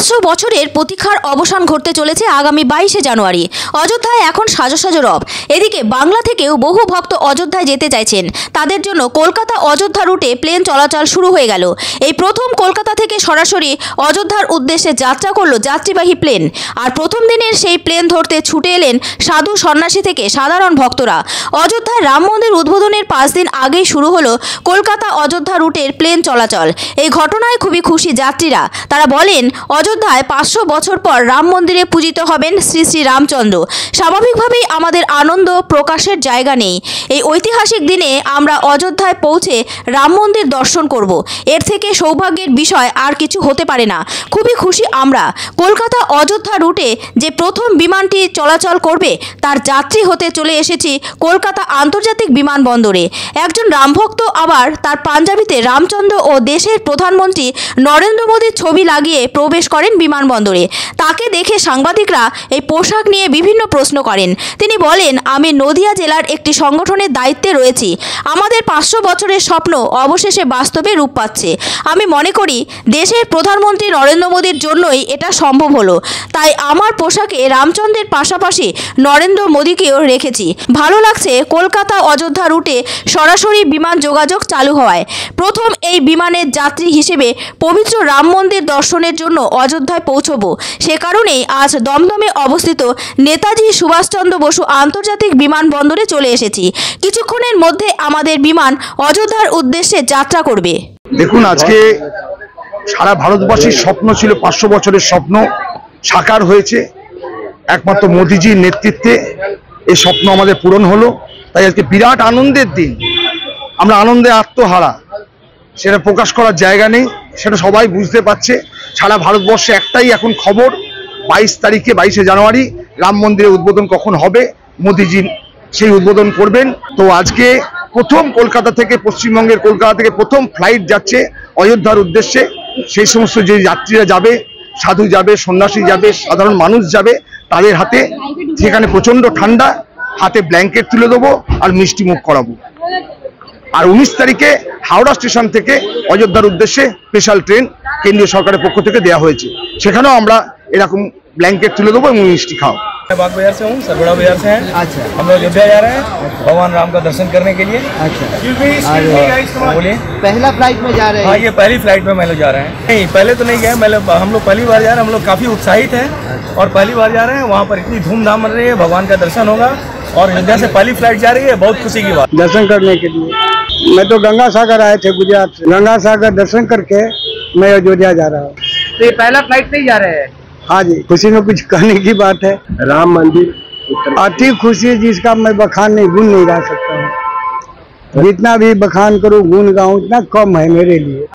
500 বছরের প্রতীক্ষার অবসান ঘটতে চলেছে আগামী 22শে জানুয়ারি। অযোধ্যায় এখন সাজো সাজো রব। এদিকে বাংলা থেকেও বহু ভক্ত অযোধ্যায় যেতে চাইছেন। তাদের জন্য কলকাতা অযোধ্যা রুটে প্লেন চলাচল শুরু হয়ে গেল। এই প্রথম কলকাতা থেকে সরাসরি অযোধ্যার উদ্দেশ্যে যাত্রা করল যাত্রীবাহী প্লেন। আর প্রথম দিনের সেই প্লেন ধরতে ছুটে এলেন সাধু সন্ন্যাসী থেকে সাধারণ ভক্তরা। অযোধ্যায় রাম মন্দির উদ্বোধনের 5 দিন আগেই শুরু হলো কলকাতা অযোধ্যা রুটের প্লেন চলাচল। এই ঘটনায় খুবই খুশি যাত্রীরা। তারা বলেন, অযোধ্যায় 500 বছর পর রাম মন্দিরে পূজিত হবেন শ্রী শ্রী রামচন্দ্র। স্বাভাবিকভাবেই আমাদের আনন্দ প্রকাশের জায়গা নেই। এই ঐতিহাসিক দিনে আমরা অযোধ্যায় পৌঁছে রাম মন্দির দর্শন করব। এর থেকে সৌভাগ্যের বিষয় আর কিছু হতে পারে না। খুবই খুশি আমরা। কলকাতা অযোধ্যা রুটে যে প্রথম বিমানটি চলাচল করবে তার যাত্রী হতে চলে এসেছি কলকাতা আন্তর্জাতিক বিমানবন্দরে। একজন রামভক্ত আবার তার পাঞ্জাবিতে রামচন্দ্র ও দেশের প্রধানমন্ত্রী নরেন্দ্র মোদীর ছবি লাগিয়ে প্রবেশ করেন বিমানবন্দরে। তাকে দেখে সাংবাদিকরা এই পোশাক নিয়ে বিভিন্ন প্রশ্ন করেন। তিনি বলেন, আমি নদিয়া জেলার একটি সংগঠনের দায়িত্বে রয়েছি। আমাদের 500 বছরের স্বপ্ন অবশেষে বাস্তবে রূপ পাচ্ছে। আমি মনে করি দেশের প্রধানমন্ত্রী নরেন্দ্র মোদীর জন্যই এটা সম্ভব হলো। তাই আমার পোশাকে রামচন্দ্রের পাশাপাশি নরেন্দ্র মোদীকেও রেখেছি। ভালো লাগছে কলকাতা অযোধ্যা রুটে সরাসরি বিমান যোগাযোগ চালু হওয়ায়। প্রথম এই বিমানের যাত্রী হিসেবে পবিত্র রাম মন্দির দর্শনের জন্য অযোধ্যায় পৌঁছব। সে কারণেই আজ দমদমে অবস্থিত নেতাজি সুভাষচন্দ্র বসু আন্তর্জাতিক বিমানবন্দরে চলে এসেছি। কিছুক্ষণের মধ্যে আমাদের বিমান অযোধ্যার উদ্দেশ্যে যাত্রা করবে। দেখুন, আজকে সারা ভারতবাসীর স্বপ্ন ছিল, 500 বছরের স্বপ্ন সাকার হয়েছে। একমাত্র মোদিজির নেতৃত্বে এই স্বপ্ন আমাদের পূরণ হলো। তাই আজকে বিরাট আনন্দের দিন। আমরা আনন্দে আত্মহারা, সেটা প্রকাশ করার জায়গা নেই, সেটা সবাই বুঝতে পারছে। সারা ভারতবর্ষে একটাই এখন খবর, 22 তারিখে 22শে জানুয়ারি রাম মন্দিরের উদ্বোধন কখন হবে, মোদিজি সেই উদ্বোধন করবেন। তো আজকে প্রথম কলকাতা থেকে, পশ্চিমবঙ্গের কলকাতা থেকে প্রথম ফ্লাইট যাচ্ছে অযোধ্যার উদ্দেশ্যে। সেই সমস্ত যে যাত্রীরা যাবে, সাধু যাবে, সন্ন্যাসী যাবে, সাধারণ মানুষ যাবে, তাদের হাতে সেখানে প্রচণ্ড ঠান্ডা, হাতে ব্ল্যাঙ্কেট তুলে দেবো আর মিষ্টি মুখ করাবো। আর 19 তারিখে হাওড়া স্টেশন থেকে অযোধ্যার উদ্দেশ্যে স্পেশাল ট্রেন কেন্দ্রীয় সরকারের পক্ষ থেকে দেওয়া হয়েছে। সেখানেও আমরা এরকম ব্ল্যাঙ্কেट तुले देवो এবং मिष्टी खाओ। बाग बाजार से हूँ, सरबड़ा बाजार से हैं। अच्छा, हम लोग अयोध्या जा रहे हैं भगवान राम का दर्शन करने के लिए। अच्छा, बोलिए। पहला फ्लाइट में जा रहे हैं? हाँ, ये पहली फ्लाइट में लोग जा रहे हैं। नहीं, पहले तो नहीं गए, हम लोग पहली बार जा रहे हैं। हम लोग काफ़ी उत्साहित हैं और पहली बार जा रहे हैं। वहाँ पर इतनी धूमधाम बन रही है, भगवान का दर्शन होगा और अयोध्या से पहली फ्लाइट जा रही है। बहुत खुशी की बात। दर्शन करने के लिए मैं तो गंगा सागर आए थे गुजरात से। गंगा सागर दर्शन करके मैं अयोध्या जा रहा हूँ। तो ये पहला फ्लाइट से ही जा रहे हैं? हाँ जी, खुशी में कुछ कहने की बात है। राम मंदिर अति खुशी जिसका मैं बखान नहीं, गुण नहीं गा सकता हूँ। जितना भी बखान करूँ, गुण गाऊँ, इतना कम है मेरे लिए।